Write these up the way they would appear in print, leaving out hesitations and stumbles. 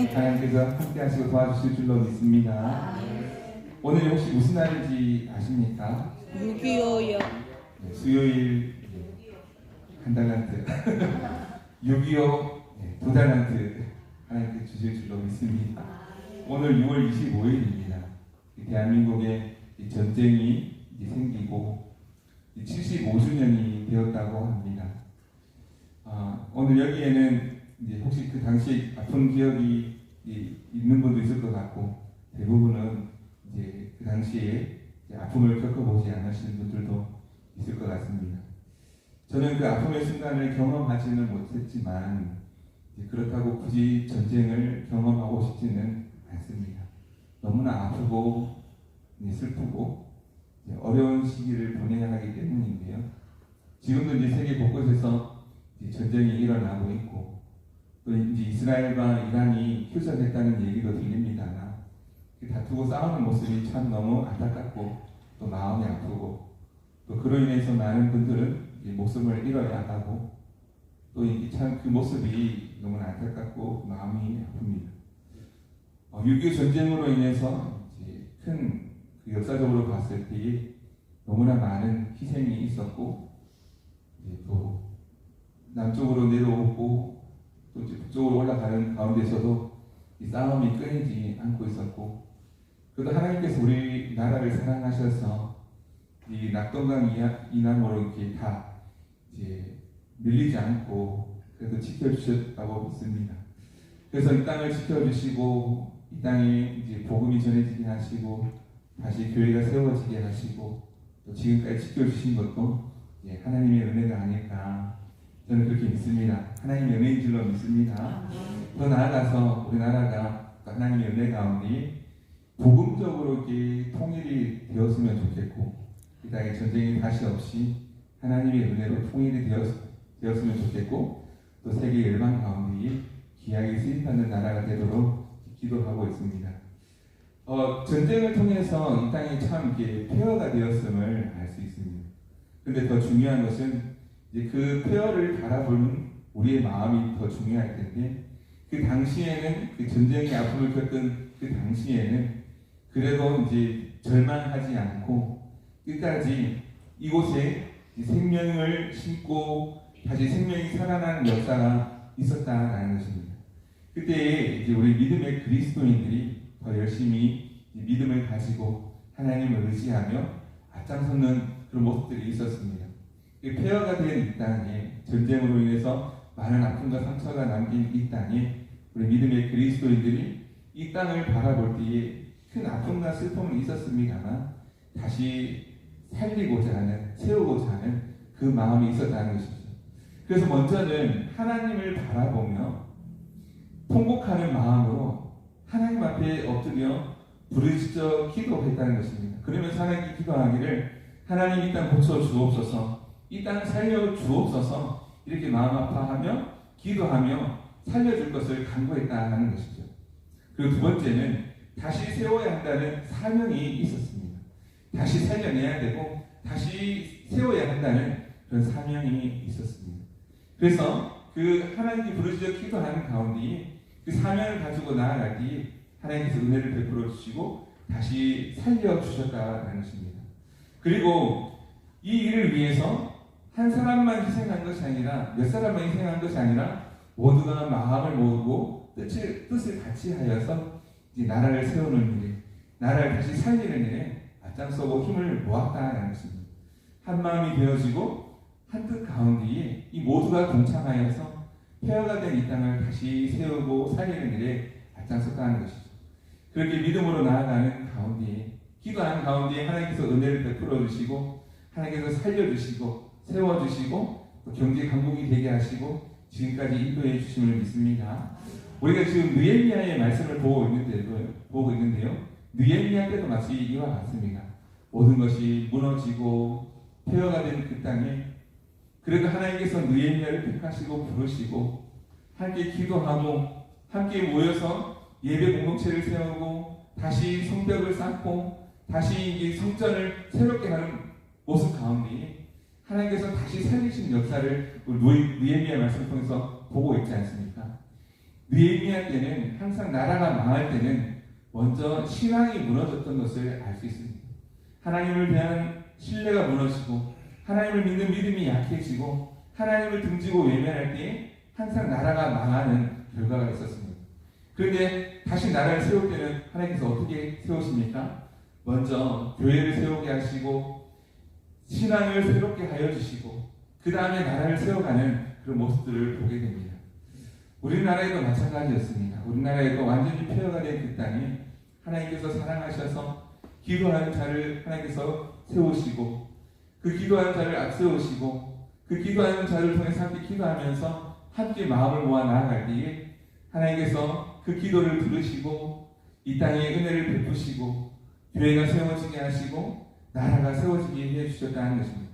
하나님께서 함께 하시고 도와주실 줄로 믿습니다. 오늘 혹시 무슨 날인지 아십니까? 6.25요. 수요일 한 달란트 6.25 2달란트 하나님께 주실 줄로 믿습니다. 오늘 6월 25일입니다. 대한민국에 전쟁이 생기고 75주년이 되었다고 합니다. 오늘 여기에는 이제 혹시 그 당시에 아픈 기억이 있는 분도 있을 것 같고, 대부분은 이제 그 당시에 이제 아픔을 겪어보지 않으시는 분들도 있을 것 같습니다. 저는 그 아픔의 순간을 경험하지는 못했지만, 그렇다고 굳이 전쟁을 경험하고 싶지는 않습니다. 너무나 아프고 슬프고 어려운 시기를 보내야 하기 때문인데요. 지금도 이제 세계 곳곳에서 전쟁이 일어나고 있고, 또 이제 이스라엘과 이란이 휴전했다는 얘기도 들립니다. 다투고 싸우는 모습이 참 너무 안타깝고 또 마음이 아프고, 또 그로 인해서 많은 분들은 목숨을 잃어야 하고, 또 참 그 모습이 너무나 안타깝고 마음이 아픕니다. 6.25 전쟁으로 인해서 이제 큰 역사적으로 봤을 때 너무나 많은 희생이 있었고, 또 남쪽으로 내려오고 또 북쪽으로 올라가는 가운데서도 이 싸움이 끊이지 않고 있었고, 그래도 하나님께서 우리 나라를 사랑하셔서 이 낙동강 이남으로 이렇게 다 이제 밀리지 않고 그래도 지켜주셨다고 믿습니다. 그래서 이 땅을 지켜주시고, 이 땅에 이제 복음이 전해지게 하시고, 다시 교회가 세워지게 하시고, 또 지금까지 지켜주신 것도 하나님의 은혜가 아닐까, 저는 그렇게 믿습니다. 하나님의 은혜인 줄로 믿습니다. 더 나아가서 우리나라가 하나님의 은혜 가운데 복음적으로 이렇게 통일이 되었으면 좋겠고, 이 땅에 전쟁이 다시 없이 하나님의 은혜로 통일이 되었으면 좋겠고, 또 세계 열방 가운데 귀하게 쓰임받는 나라가 되도록 기도하고 있습니다. 전쟁을 통해서 이 땅이 참 이렇게 폐허가 되었음을 알 수 있습니다. 근데 더 중요한 것은 이제 그 폐허를 바라보는 우리의 마음이 더 중요할 텐데, 그 당시에는 그 전쟁의 아픔을 겪은 그 당시에는 그래도 이제 절망하지 않고 끝까지 이곳에 생명을 심고 다시 생명이 살아나는 역사가 있었다라는 것입니다. 그때 이제 우리 믿음의 그리스도인들이 더 열심히 믿음을 가지고 하나님을 의지하며 앞장서는 그런 모습들이 있었습니다. 폐허가 된 이 땅에, 전쟁으로 인해서 많은 아픔과 상처가 남긴 이 땅에 우리 믿음의 그리스도인들이 이 땅을 바라볼 때에 큰 아픔과 슬픔은 있었습니다만 다시 살리고자 하는, 세우고자 하는 그 마음이 있었다는 것이죠. 그래서 먼저는 하나님을 바라보며 통곡하는 마음으로 하나님 앞에 엎드려 부르짖어 기도했다는 것입니다. 그러면서 하나님께 기도하기를, 하나님 이 땅 고쳐 주옵소서, 이 땅 살려 주옵소서, 이렇게 마음 아파하며 기도하며 살려줄 것을 간구했다는 것이죠. 그리고 두 번째는 다시 세워야 한다는 사명이 있었습니다. 다시 살려내야 되고 다시 세워야 한다는 그런 사명이 있었습니다. 그래서 그 하나님께 부르짖어 기도하는 가운데 그 사명을 가지고 나아갈 때 하나님께서 은혜를 베풀어 주시고 다시 살려 주셨다는 것입니다. 그리고 이 일을 위해서 한 사람만 희생한 것이 아니라, 몇 사람만 희생한 것이 아니라 모두가 마음을 모으고 뜻을 같이 하여서 이제 나라를 세우는 일에, 나라를 다시 살리는 일에 앞장서고 힘을 모았다는 것입니다. 한 마음이 되어지고 한 뜻 가운데에 이 모두가 동참하여서 폐허가 된 이 땅을 다시 세우고 살리는 일에 앞장섰다는 것이죠. 그렇게 믿음으로 나아가는 가운데에, 기도하는 가운데에 하나님께서 은혜를 베풀어 주시고, 하나님께서 살려주시고 세워주시고 또 경제 강국이 되게 하시고 지금까지 인도해 주심을 믿습니다. 우리가 지금 느헤미야의 말씀을 보고 있는데요. 느헤미야 때도 마치 이와 같습니다. 모든 것이 무너지고 폐허가 된 그 땅에 그래도 하나님께서 느헤미야를 택하시고 부르시고 함께 기도하고 함께 모여서 예배 공동체를 세우고 다시 성벽을 쌓고 다시 이 성전을 새롭게 하는 모습 가운데 하나님께서 다시 살리신 역사를 느헤미야 말씀을 통해서 보고 있지 않습니까? 느헤미야 때는 항상 나라가 망할 때는 먼저 신앙이 무너졌던 것을 알 수 있습니다. 하나님을 대한 신뢰가 무너지고 하나님을 믿는 믿음이 약해지고 하나님을 등지고 외면할 때에 항상 나라가 망하는 결과가 있었습니다. 그런데 다시 나라를 세울 때는 하나님께서 어떻게 세우십니까? 먼저 교회를 세우게 하시고 신앙을 새롭게 하여 주시고 그 다음에 나라를 세워가는 그런 모습들을 보게 됩니다. 우리나라에도 마찬가지였습니다. 우리나라에도 완전히 폐허가 된 그 땅에 하나님께서 사랑하셔서 기도하는 자를 하나님께서 세우시고 그 기도하는 자를 앞세우시고 그 기도하는 자를 통해서 함께 기도하면서 함께 마음을 모아 나아갈 때에 하나님께서 그 기도를 들으시고 이 땅에 은혜를 베푸시고 교회가 세워지게 하시고 나라가 세워지게 해주셨다는 것입니다.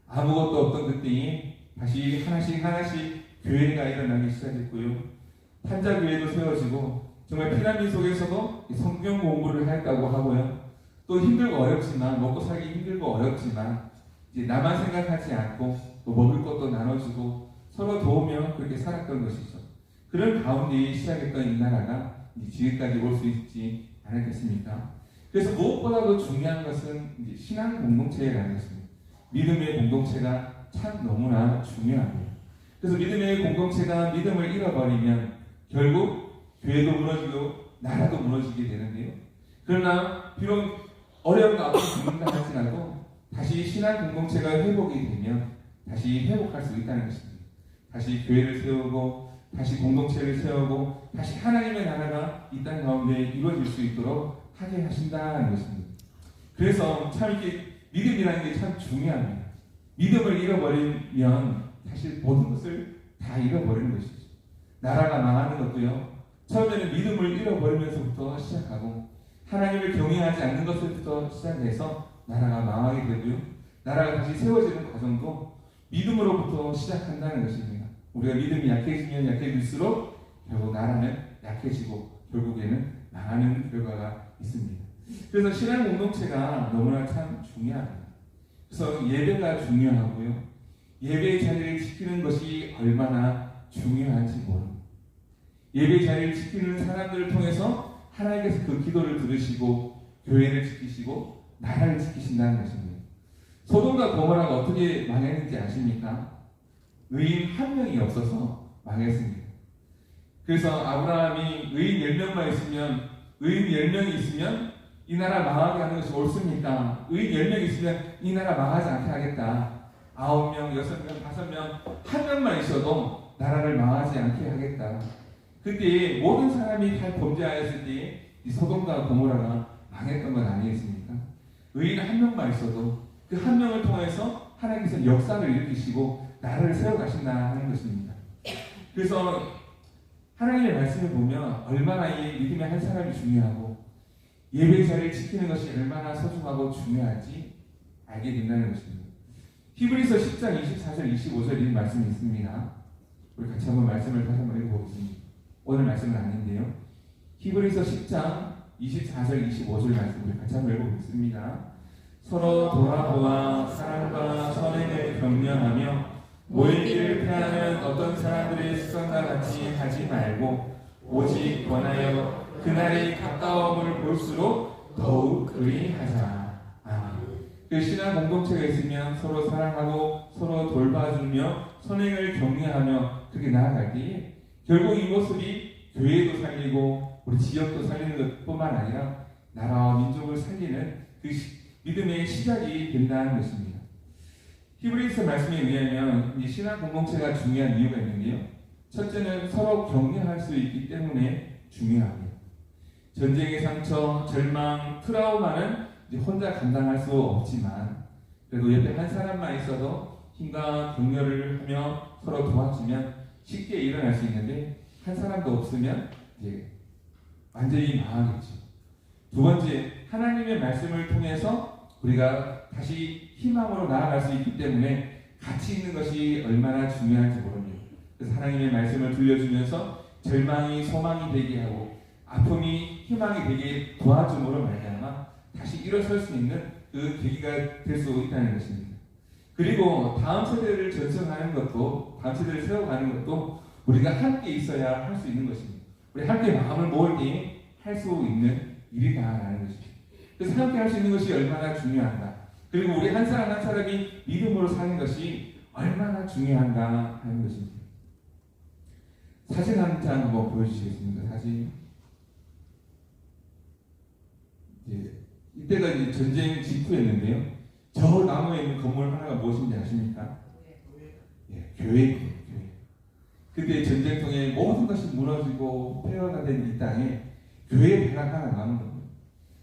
아무것도 없던 그때에 다시 하나씩 교회가 일어나기 시작했고요. 판자교회도 세워지고 정말 피난민 속에서도 성경 공부를 했다고 하고요. 또 힘들고 어렵지만 먹고 살기 힘들고 어렵지만 이제 나만 생각하지 않고 또 먹을 것도 나눠주고 서로 도우며 그렇게 살았던 것이죠. 그런 가운데 시작했던 이 나라가 지금까지 올 수 있지 않았겠습니까? 그래서 무엇보다도 중요한 것은 이제 신앙 공동체라는 것입니다. 믿음의 공동체가 참 너무나 중요합니다. 그래서 믿음의 공동체가 믿음을 잃어버리면 결국 교회도 무너지고 나라도 무너지게 되는데요. 그러나 비록 어려운 가운데 죽는다 할지라도 다시 신앙 공동체가 회복이 되면 다시 회복할 수 있다는 것입니다. 다시 교회를 세우고 다시 공동체를 세우고 다시 하나님의 나라가 이 땅 가운데 이루어질 수 있도록 하게 하신다는 것입니다. 그래서 참 이렇게 믿음이라는 게 참 중요합니다. 믿음을 잃어버리면 사실 모든 것을 다 잃어버리는 것이죠. 나라가 망하는 것도요. 처음에는 믿음을 잃어버리면서부터 시작하고 하나님을 경외하지 않는 것부터 시작해서 나라가 망하게 되고요. 나라가 다시 세워지는 과정도 믿음으로부터 시작한다는 것입니다. 우리가 믿음이 약해지면 약해질수록 결국 나라는 약해지고 결국에는 망하는 결과가 있습니다. 그래서 신앙 공동체가 너무나 참 중요합니다. 그래서 예배가 중요하고요. 예배의 자리를 지키는 것이 얼마나 중요한지 모릅니다. 예배의 자리를 지키는 사람들을 통해서 하나님께서 그 기도를 들으시고 교회를 지키시고 나라를 지키신다는 것입니다. 소돔과 고모라가 어떻게 망했는지 아십니까? 의인 한 명이 없어서 망했습니다. 그래서 아브라함이 의인 10명만 있으면 의인 10명이 있으면 이 나라 망하게 하는 것이 옳습니까? 의인 10명 있으면 이 나라 망하지 않게 하겠다. 9명, 6명, 5명, 한 명만 있어도 나라를 망하지 않게 하겠다. 그때 모든 사람이 다 범죄하였을 때에 이 소돔과 고모라가 망했던 건 아니겠습니까? 의인 한 명만 있어도 그 한 명을 통해서 하나님께서 역사를 일으키시고 나라를 세워가신다 하는 것입니다. 그래서 하나님의 말씀을 보면 얼마나 이 믿음의 한 사람이 중요하고 예배 자리를 지키는 것이 얼마나 소중하고 중요한지 알게 된다는 것입니다. 히브리서 10장 24절 25절 이 말씀이 있습니다. 우리 같이 한번 말씀을 다시 한번 읽어보겠습니다. 오늘 말씀은 아닌데요. 히브리서 10장 24절 25절 말씀 우리 같이 한번 읽어보겠습니다. 서로 돌아보아 사랑과 선행을 격려하며 모이기를 피하는 어떤 사람들의 습관과 같이 하지 말고 오직 권하여 그날이 가까움을 볼수록 더욱 그리하자. 아멘. 그 신앙 공동체가 있으면 서로 사랑하고 서로 돌봐주며 선행을 격려하며 그렇게 나아갈 때에 결국 이 모습이 교회도 살리고 우리 지역도 살리는 것뿐만 아니라 나라와 민족을 살리는 그 믿음의 시작이 된다는 것입니다. 히브리서 말씀에 의하면 이 신앙 공동체가 중요한 이유가 있는데요. 첫째는 서로 격려할 수 있기 때문에 중요합니다. 전쟁의 상처, 절망, 트라우마는 이제 혼자 감당할 수 없지만 그래도 옆에 한 사람만 있어도 힘과 격려를 하며 서로 도와주면 쉽게 일어날 수 있는데 한 사람도 없으면 이제 완전히 망하겠죠. 두 번째, 하나님의 말씀을 통해서 우리가 다시 희망으로 나아갈 수 있기 때문에 같이 있는 것이 얼마나 중요한지 모릅니다. 그래서 하나님의 말씀을 들려주면서 절망이 소망이 되게 하고 아픔이 희망이 되게 도와줌으로 말미암아 다시 일어설 수 있는 그 계기가 될 수 있다는 것입니다. 그리고 다음 세대를 전승하는 것도 다음 세대를 세워가는 것도 우리가 함께 있어야 할 수 있는 것입니다. 우리 함께 마음을 모을 때 할 수 있는 일이다라는 것입니다. 그래서 함께 할 수 있는 것이 얼마나 중요한가. 그리고 우리 한 사람 한 사람이 믿음으로 사는 것이 얼마나 중요한가 하는 것입니다. 사진 한 장 한번 보여주시겠습니까? 사진. 이때가 이제 전쟁 직후였는데요. 저 나무에 있는 건물 하나가 무엇인지 아십니까? 예, 교회입니다. 교회. 그때 전쟁통에 모든 것이 무너지고 폐허가 된 이 땅에 교회 배가 하나 남은 겁니다.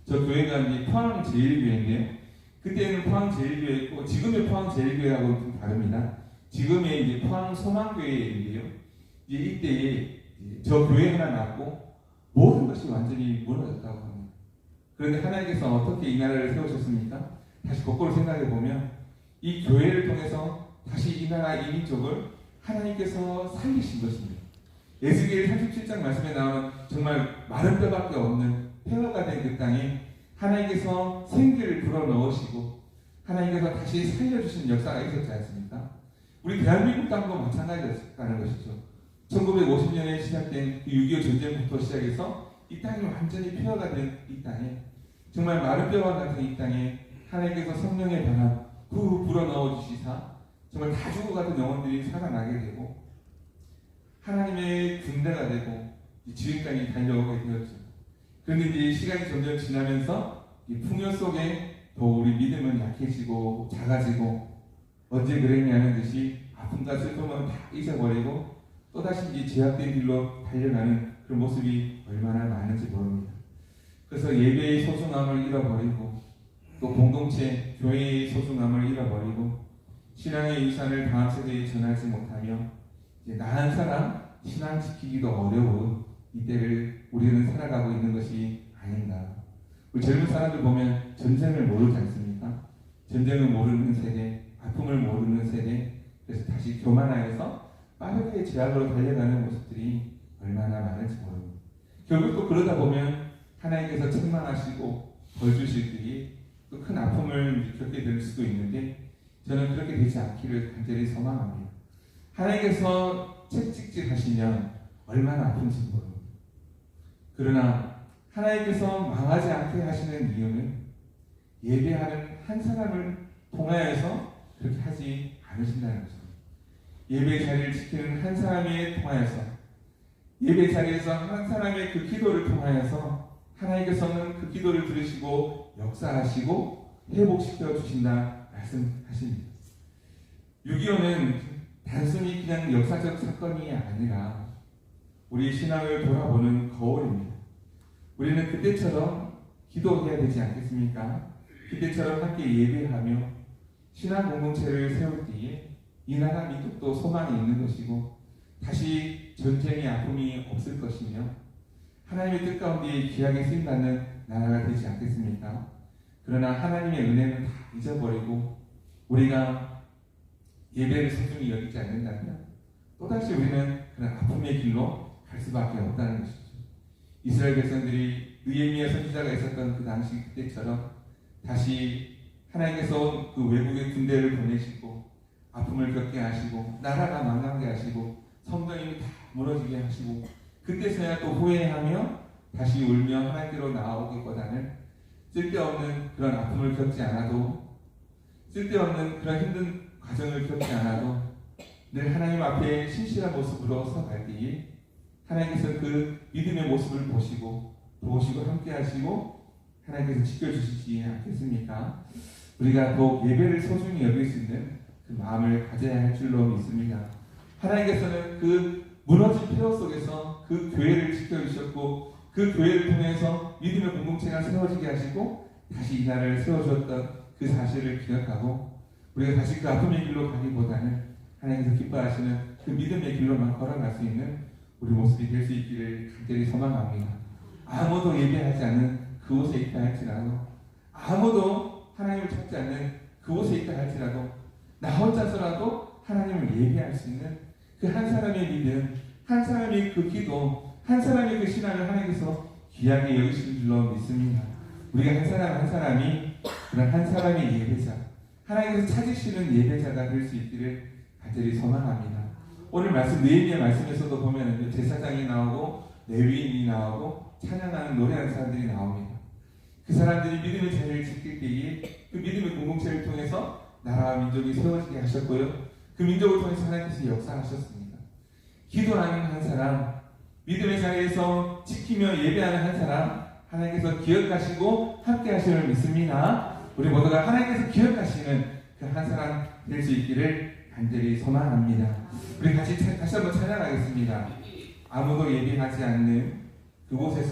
저 교회가 이제 포항제일교회인데요. 그때는 포항제일교회였고 지금의 포항제일교회하고는 좀 다릅니다. 지금의 이제 포항소망교회인데요. 이제 이때에 저 교회 하나 남고 모든 것이 완전히 무너졌다고 합니다. 그런데 하나님께서 어떻게 이 나라를 세우셨습니까? 다시 거꾸로 생각해 보면 이 교회를 통해서 다시 이 나라 이 민족을 하나님께서 살리신 것입니다. 에스겔 37장 말씀에 나오는 정말 마른 뼈밖에 없는 폐허가 된 그 땅에 하나님께서 생기를 불어넣으시고 하나님께서 다시 살려주신 역사가 있었지 않습니까? 우리 대한민국 땅도 마찬가지였다는 것이죠. 1950년에 시작된 6.25 전쟁부터 시작해서 이 땅이 완전히 폐허가 된 이 땅에 정말 마른 뼈와 같은 이 땅에 하나님께서 성령의 바람 후 불어넣어 주시사 정말 다 죽어가던 영혼들이 살아나게 되고 하나님의 군대가 되고 지금까지 달려오게 되었죠. 그런데 이제 시간이 점점 지나면서 이 풍요 속에 더 우리 믿음은 약해지고 작아지고 언제 그랬냐는 듯이 아픔과 슬픔은 다 잊어버리고 또다시 이제 제약된 길로 달려가는 그런 모습이 얼마나 많은지 모릅니다. 그래서 예배의 소중함을 잃어버리고 또 공동체, 교회의 소중함을 잃어버리고 신앙의 유산을 다음 세대에 전하지 못하며 이제 나한 사람 신앙 지키기도 어려운 이때를 우리는 살아가고 있는 것이 아닌가. 우리 젊은 사람들 보면 전쟁을 모르지 않습니까? 전쟁을 모르는 세대, 아픔을 모르는 세대, 그래서 다시 교만하여서 빠르게 제약으로 달려가는 모습들이 얼마나 많은지 모릅니다. 결국 또 그러다 보면 하나님께서 책망하시고 벌 주실 때에 또 큰 아픔을 겪게 될 수도 있는데 저는 그렇게 되지 않기를 간절히 소망합니다. 하나님께서 채찍질 하시면 얼마나 아픈지 모릅니다. 그러나 하나님께서 망하지 않게 하시는 이유는 예배하는 한 사람을 통하여서 그렇게 하지 않으신다는 것입니다. 예배 자리를 지키는 한 사람에 통하여서 예배 자리에서 한 사람의 그 기도를 통하여서 하나님께서는 그 기도를 들으시고 역사하시고 회복시켜 주신다 말씀하십니다. 6.25는 단순히 그냥 역사적 사건이 아니라 우리 신앙을 돌아보는 거울입니다. 우리는 그때처럼 기도해야 되지 않겠습니까? 그때처럼 함께 예배하며 신앙 공동체를 세울 때에 이 나라 민족도 소망이 있는 것이고 다시 전쟁의 아픔이 없을 것이며 하나님의 뜻 가운데 귀하게 쓰임받는 나라가 되지 않겠습니까? 그러나 하나님의 은혜는 다 잊어버리고 우리가 예배를 소중히 여기지 않는다면 또다시 우리는 그런 아픔의 길로 갈 수밖에 없다는 것이죠. 이스라엘 백성들이 느헤미야 선지자가 있었던 그 당시 그때처럼 다시 하나님께서 그 외국의 군대를 보내시고 아픔을 겪게 하시고 나라가 망하게 하시고 성전이 다 무너지게 하시고 그때서야 또 후회하며 다시 울며 하나님께로 나아오기보다는 쓸데없는 그런 아픔을 겪지 않아도 쓸데없는 그런 힘든 과정을 겪지 않아도 늘 하나님 앞에 신실한 모습으로 서갈 때에 하나님께서 그 믿음의 모습을 보시고 도우시고 함께 하시고 하나님께서 지켜주시지 않겠습니까? 우리가 더 예배를 소중히 여길 수 있는 그 마음을 가져야 할 줄로 믿습니다. 하나님께서는 그 무너진 폐허 속에서 그 교회를 지켜주셨고 그 교회를 통해서 믿음의 공동체가 세워지게 하시고 다시 이 나라를 세워주었던 그 사실을 기억하고 우리가 다시 그 아픔의 길로 가기보다는 하나님께서 기뻐하시는 그 믿음의 길로만 걸어갈 수 있는 우리 모습이 될 수 있기를 간절히 소망합니다. 아무도 예배하지 않는 그곳에 있다 할지라도 아무도 하나님을 찾지 않는 그곳에 있다 할지라도 나 혼자서라도 하나님을 예배할 수 있는 그 한 사람의 믿음, 한 사람의 그 기도, 한 사람의 그 신앙을 하나님께서 귀하게 여기시는 줄로 믿습니다. 우리가 한 사람 한 사람이 그런 한 사람의 예배자, 하나님께서 찾으시는 예배자가 될 수 있기를 간절히 소망합니다. 오늘 말씀 느헤미야 말씀에서도 보면 제사장이 나오고 레위인이 나오고 찬양하는 노래하는 사람들이 나옵니다. 그 사람들이 믿음의 자리를 지킬 때에 그 믿음의 공동체를 통해서 나라와 민족이 세워지게 하셨고요. 그 민족을 통해서 하나님께서 역사하셨습니다. 기도하는 한 사람, 믿음의 자리에서 지키며 예배하는 한 사람, 하나님께서 기억하시고 함께 하심을 믿습니다. 우리 모두가 하나님께서 기억하시는 그 한 사람 될 수 있기를 간절히 소망합니다. 우리 다시 한번 찬양하겠습니다. 아무도 예비하지 않는 그곳에서